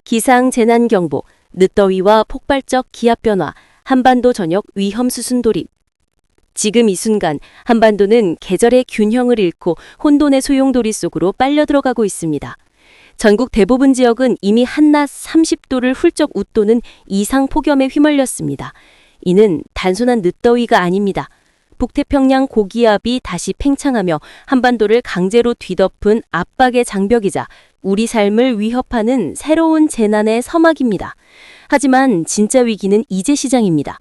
기상재난경보, 늦더위와 폭발적 기압변화, 한반도 전역 위험 수순 돌입. 지금 이 순간 한반도는 계절의 균형을 잃고 혼돈의 소용돌이 속으로 빨려 들어가고 있습니다. 전국 대부분 지역은 이미 한낮 30도를 훌쩍 웃도는 이상 폭염에 휘말렸습니다. 이는 단순한 늦더위가 아닙니다. 북태평양 고기압이 다시 팽창하며 한반도를 강제로 뒤덮은 압박의 장벽이자 우리 삶을 위협하는 새로운 재난의 서막입니다. 하지만 진짜 위기는 이제 시작입니다.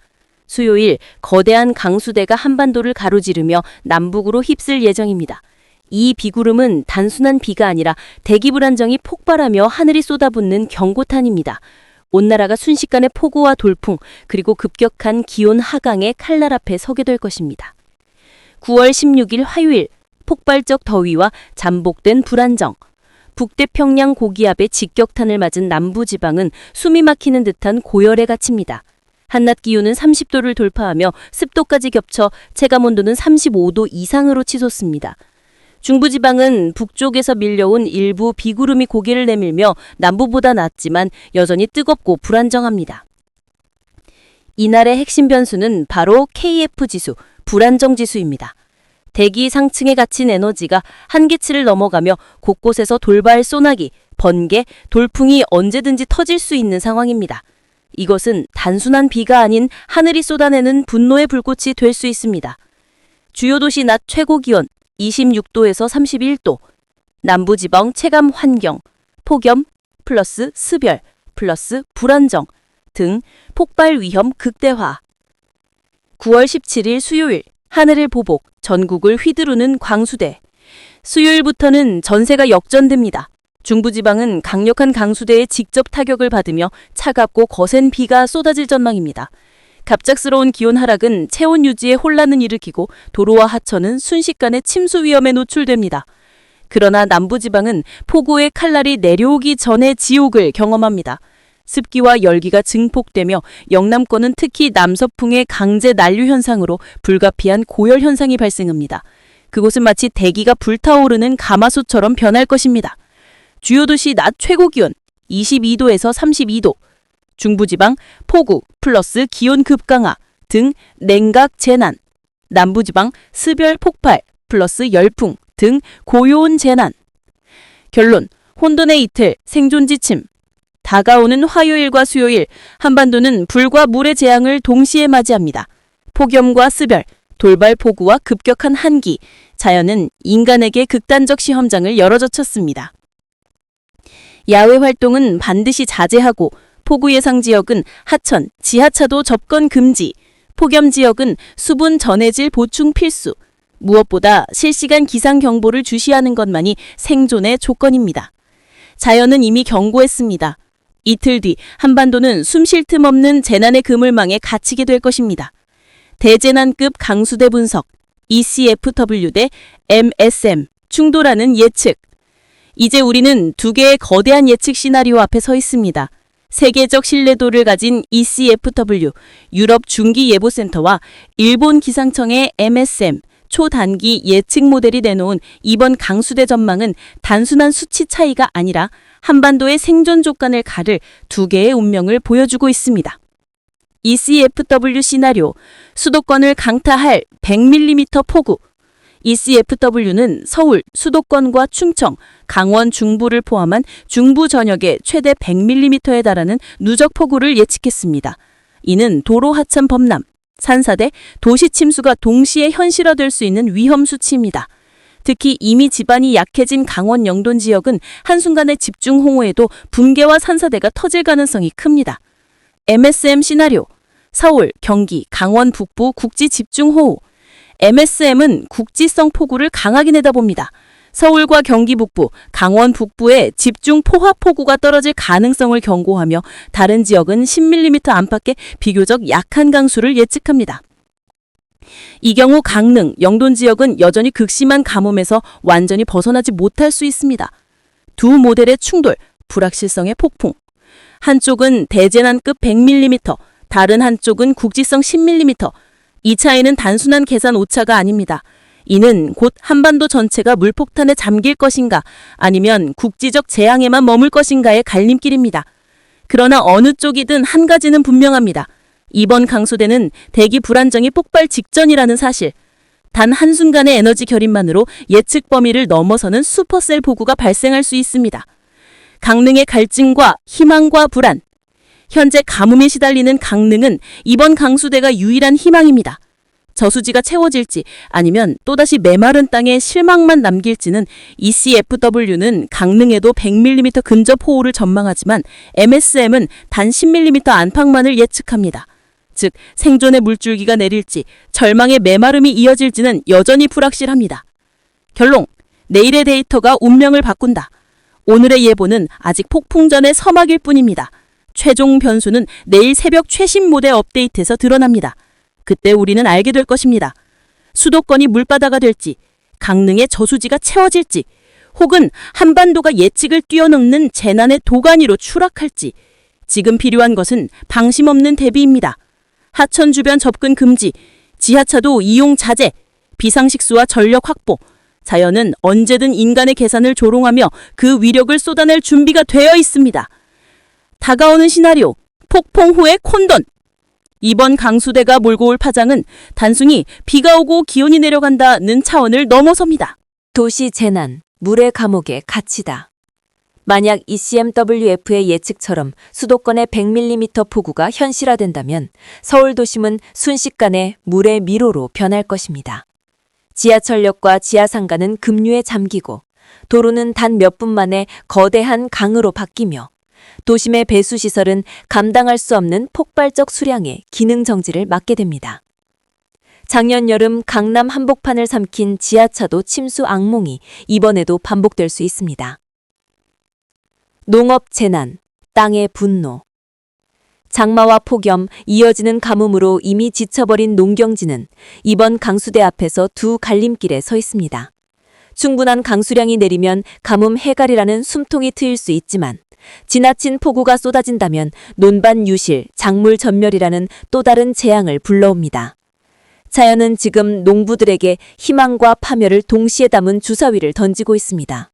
수요일 거대한 강수대가 한반도를 가로지르며 남북으로 휩쓸 예정입니다. 이 비구름은 단순한 비가 아니라 대기 불안정이 폭발하며 하늘이 쏟아붓는 경고탄입니다. 온 나라가 순식간에 폭우와 돌풍, 그리고 급격한 기온 하강의 칼날 앞에 서게 될 것입니다. 9월 16일 화요일, 폭발적 더위와 잠복된 불안정. 북태평양 고기압의 직격탄을 맞은 남부지방은 숨이 막히는 듯한 고열에 갇힙니다. 한낮 기온은 30도를 돌파하며 습도까지 겹쳐 체감온도는 35도 이상으로 치솟습니다. 중부지방은 북쪽에서 밀려온 일부 비구름이 고개를 내밀며 남부보다 낮지만 여전히 뜨겁고 불안정합니다. 이날의 핵심 변수는 바로 KF 지수, 불안정지수입니다. 대기 상층에 갇힌 에너지가 한계치를 넘어가며 곳곳에서 돌발 소나기, 번개, 돌풍이 언제든지 터질 수 있는 상황입니다. 이것은 단순한 비가 아닌 하늘이 쏟아내는 분노의 불꽃이 될 수 있습니다. 주요 도시 낮 최고 기온 26도에서 31도, 남부지방 체감 환경, 폭염 플러스 스별 플러스 불안정 등 폭발 위험 극대화. 9월 17일 수요일 하늘을 보복, 전국을 휘두르는 광수대. 수요일부터는 전세가 역전됩니다. 중부지방은 강력한 강수대의 직접 타격을 받으며 차갑고 거센 비가 쏟아질 전망입니다. 갑작스러운 기온 하락은 체온 유지에 혼란을 일으키고 도로와 하천은 순식간에 침수 위험에 노출됩니다. 그러나 남부지방은 폭우의 칼날이 내려오기 전에 지옥을 경험합니다. 습기와 열기가 증폭되며 영남권은 특히 남서풍의 강제 난류 현상으로 불가피한 고열 현상이 발생합니다. 그곳은 마치 대기가 불타오르는 가마솥처럼 변할 것입니다. 주요 도시 낮 최고 기온 22도에서 32도, 중부지방 폭우 플러스 기온 급강하 등 냉각 재난, 남부지방 스별 폭발 플러스 열풍 등 고요온 재난. 결론, 혼돈의 이틀, 생존 지침. 다가오는 화요일과 수요일, 한반도는 불과 물의 재앙을 동시에 맞이합니다. 폭염과 스별, 돌발 폭우와 급격한 한기, 자연은 인간에게 극단적 시험장을 열어젖혔습니다. 야외 활동은 반드시 자제하고, 폭우 예상 지역은 하천, 지하차도 접근 금지, 폭염 지역은 수분 전해질 보충 필수, 무엇보다 실시간 기상 경보를 주시하는 것만이 생존의 조건입니다. 자연은 이미 경고했습니다. 이틀 뒤 한반도는 숨 쉴 틈 없는 재난의 그물망에 갇히게 될 것입니다. 대재난급 강수대 분석, ECFW 대 MSM, 충돌하는 예측. 이제 우리는 두 개의 거대한 예측 시나리오 앞에 서 있습니다. 세계적 신뢰도를 가진 ECFW, 유럽 중기예보센터와 일본 기상청의 MSM, 초단기 예측 모델이 내놓은 이번 강수대 전망은 단순한 수치 차이가 아니라 한반도의 생존 조건을 가를 두 개의 운명을 보여주고 있습니다. ECFW 시나리오, 수도권을 강타할 100mm 폭우. ECFW는 서울, 수도권과 충청, 강원 중부를 포함한 중부 전역에 최대 100mm에 달하는 누적 폭우를 예측했습니다. 이는 도로 하천 범람, 산사대, 도시 침수가 동시에 현실화될 수 있는 위험 수치입니다. 특히 이미 지반이 약해진 강원 영동 지역은 한순간의 집중 홍우에도 붕괴와 산사대가 터질 가능성이 큽니다. MSM 시나리오, 서울, 경기, 강원 북부 국지 집중 호우. MSM은 국지성 폭우를 강하게 내다봅니다. 서울과 경기 북부, 강원 북부에 집중 포화 폭우가 떨어질 가능성을 경고하며 다른 지역은 10mm 안팎의 비교적 약한 강수를 예측합니다. 이 경우 강릉, 영동 지역은 여전히 극심한 가뭄에서 완전히 벗어나지 못할 수 있습니다. 두 모델의 충돌, 불확실성의 폭풍. 한쪽은 대재난급 100mm, 다른 한쪽은 국지성 10mm. 이 차이는 단순한 계산 오차가 아닙니다. 이는 곧 한반도 전체가 물폭탄에 잠길 것인가 아니면 국지적 재앙에만 머물 것인가의 갈림길입니다. 그러나 어느 쪽이든 한 가지는 분명합니다. 이번 강수대는 대기 불안정이 폭발 직전이라는 사실. 단 한순간의 에너지 결인만으로 예측 범위를 넘어서는 슈퍼셀 폭우가 발생할 수 있습니다. 강릉의 갈증과 희망과 불안. 현재 가뭄에 시달리는 강릉은 이번 강수대가 유일한 희망입니다. 저수지가 채워질지 아니면 또다시 메마른 땅에 실망만 남길지는 ECFW는 강릉에도 100mm 근접 호우를 전망하지만 MSM은 단 10mm 안팎만을 예측합니다. 즉 생존의 물줄기가 내릴지 절망의 메마름이 이어질지는 여전히 불확실합니다. 결론, 내일의 데이터가 운명을 바꾼다. 오늘의 예보는 아직 폭풍 전의 서막일 뿐입니다. 최종 변수는 내일 새벽 최신 모델 업데이트에서 드러납니다. 그때 우리는 알게 될 것입니다. 수도권이 물바다가 될지, 강릉의 저수지가 채워질지, 혹은 한반도가 예측을 뛰어넘는 재난의 도가니로 추락할지, 지금 필요한 것은 방심 없는 대비입니다. 하천 주변 접근 금지, 지하차도 이용 자제, 비상식수와 전력 확보, 자연은 언제든 인간의 계산을 조롱하며 그 위력을 쏟아낼 준비가 되어 있습니다. 다가오는 시나리오, 폭풍 후의 콘돈. 이번 강수대가 몰고 올 파장은 단순히 비가 오고 기온이 내려간다는 차원을 넘어섭니다. 도시 재난, 물의 감옥의 가치다. 만약 ECMWF의 예측처럼 수도권의 100mm 폭우가 현실화된다면 서울 도심은 순식간에 물의 미로로 변할 것입니다. 지하철역과 지하상가는 급류에 잠기고 도로는 단 몇 분 만에 거대한 강으로 바뀌며 도심의 배수시설은 감당할 수 없는 폭발적 수량의 기능 정지를 맞게 됩니다. 작년 여름 강남 한복판을 삼킨 지하차도 침수 악몽이 이번에도 반복될 수 있습니다. 농업 재난, 땅의 분노. 장마와 폭염, 이어지는 가뭄으로 이미 지쳐버린 농경지는 이번 강수대 앞에서 두 갈림길에 서 있습니다. 충분한 강수량이 내리면 가뭄 해갈이라는 숨통이 트일 수 있지만 지나친 폭우가 쏟아진다면 논반 유실, 작물 전멸이라는 또 다른 재앙을 불러옵니다. 자연은 지금 농부들에게 희망과 파멸을 동시에 담은 주사위를 던지고 있습니다.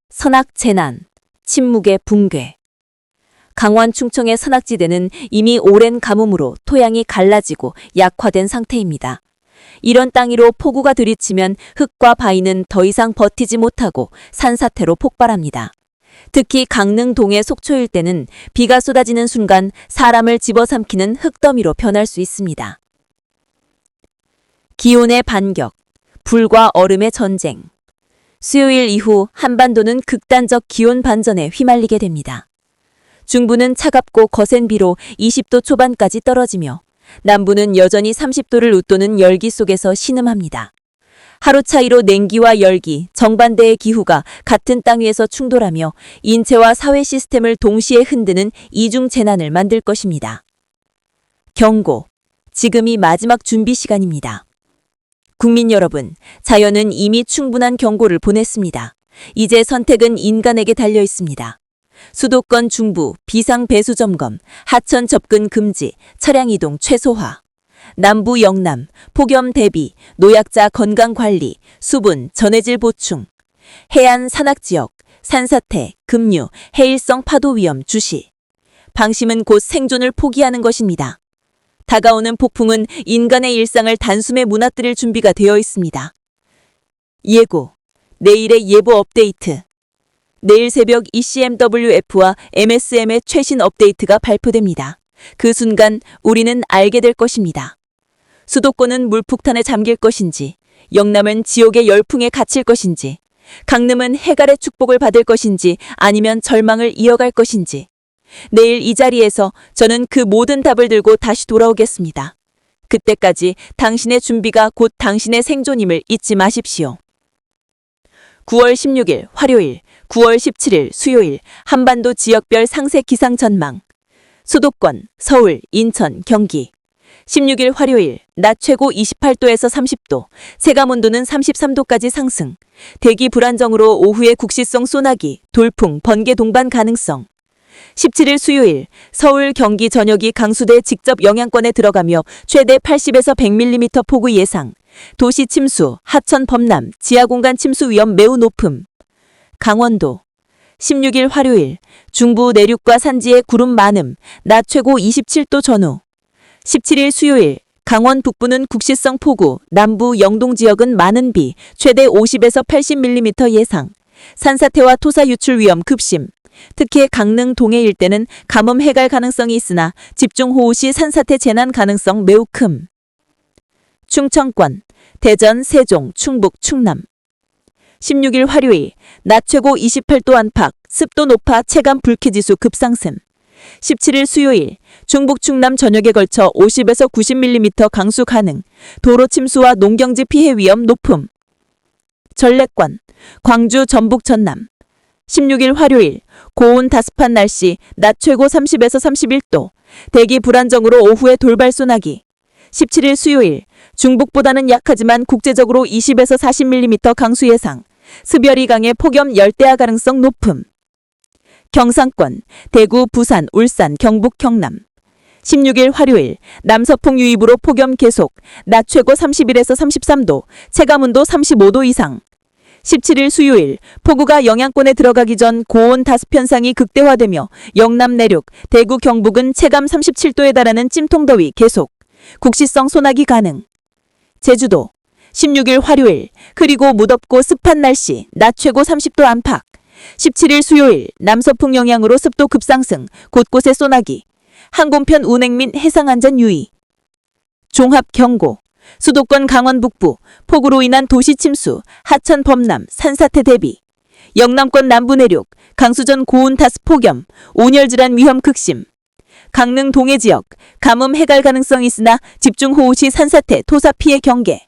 선악 재난, 침묵의 붕괴. 강원 충청의 선악지대는 이미 오랜 가뭄으로 토양이 갈라지고 약화된 상태입니다. 이런 땅 위로 폭우가 들이치면 흙과 바위는 더 이상 버티지 못하고 산사태로 폭발합니다. 특히 강릉 동해 속초 일대는 비가 쏟아지는 순간 사람을 집어삼키는 흙더미로 변할 수 있습니다. 기온의 반격, 불과 얼음의 전쟁. 수요일 이후 한반도는 극단적 기온 반전에 휘말리게 됩니다. 중부는 차갑고 거센 비로 20도 초반까지 떨어지며 남부는 여전히 30도를 웃도는 열기 속에서 신음합니다. 하루 차이로 냉기와 열기, 정반대의 기후가 같은 땅 위에서 충돌하며 인체와 사회 시스템을 동시에 흔드는 이중 재난을 만들 것입니다. 경고, 지금이 마지막 준비 시간입니다. 국민 여러분, 자연은 이미 충분한 경고를 보냈습니다. 이제 선택은 인간에게 달려 있습니다. 수도권 중부, 비상 배수 점검, 하천 접근 금지, 차량 이동 최소화. 남부 영남, 폭염 대비, 노약자 건강관리, 수분, 전해질 보충. 해안 산악지역, 산사태, 급류, 해일성 파도 위험 주시. 방심은 곧 생존을 포기하는 것입니다. 다가오는 폭풍은 인간의 일상을 단숨에 무너뜨릴 준비가 되어 있습니다. 예고, 내일의 예보 업데이트. 내일 새벽 ECMWF와 MSM의 최신 업데이트가 발표됩니다. 그 순간 우리는 알게 될 것입니다. 수도권은 물폭탄에 잠길 것인지, 영남은 지옥의 열풍에 갇힐 것인지, 강릉은 해갈의 축복을 받을 것인지 아니면 절망을 이어갈 것인지. 내일 이 자리에서 저는 그 모든 답을 들고 다시 돌아오겠습니다. 그때까지 당신의 준비가 곧 당신의 생존임을 잊지 마십시오. 9월 16일 화요일, 9월 17일 수요일 한반도 지역별 상세 기상 전망. 수도권, 서울, 인천, 경기. 16일 화요일, 낮 최고 28도에서 30도, 체감온도는 33도까지 상승. 대기 불안정으로 오후에 국시성 소나기, 돌풍, 번개 동반 가능성. 17일 수요일, 서울, 경기 전역이 강수대 직접 영향권에 들어가며 최대 80에서 100mm 폭우 예상. 도시 침수, 하천 범람, 지하공간 침수 위험 매우 높음. 강원도, 16일 화요일 중부 내륙과 산지에 구름 많음, 낮 최고 27도 전후. 17일 수요일 강원 북부는 국시성 폭우, 남부 영동 지역은 많은 비, 최대 50에서 80mm 예상. 산사태와 토사 유출 위험 급심. 특히 강릉 동해 일대는 가뭄 해갈 가능성이 있으나 집중호우 시 산사태 재난 가능성 매우 큼. 충청권, 대전, 세종, 충북, 충남. 16일 화요일 낮 최고 28도 안팎, 습도 높아 체감 불쾌지수 급상승. 17일 수요일 중북 충남 전역에 걸쳐 50에서 90mm 강수 가능, 도로 침수와 농경지 피해 위험 높음. 전래권, 광주, 전북, 전남. 16일 화요일 고온 다습한 날씨, 낮 최고 30에서 31도, 대기 불안정으로 오후에 돌발 소나기. 17일 수요일 중북보다는 약하지만 국제적으로 20에서 40mm 강수 예상, 습열이 강해 폭염 열대야 가능성 높음. 경상권, 대구, 부산, 울산, 경북, 경남. 16일 화요일 남서풍 유입으로 폭염 계속, 낮 최고 31에서 33도, 체감온도 35도 이상. 17일 수요일 폭우가 영향권에 들어가기 전 고온 다습 현상이 극대화되며 영남 내륙, 대구, 경북은 체감 37도에 달하는 찜통더위 계속, 국시성 소나기 가능. 제주도 16일 화요일 흐리고 무덥고 습한 날씨, 낮 최고 30도 안팎. 17일 수요일 남서풍 영향으로 습도 급상승, 곳곳에 소나기. 항공편 운행 및 해상안전 유의. 종합 경고. 수도권 강원 북부, 폭우로 인한 도시 침수, 하천 범람, 산사태 대비. 영남권 남부 내륙, 강수 전 고온 다습 폭염, 온열 질환 위험 극심. 강릉 동해 지역, 가뭄 해갈 가능성이 있으나 집중호우 시 산사태, 토사 피해 경계.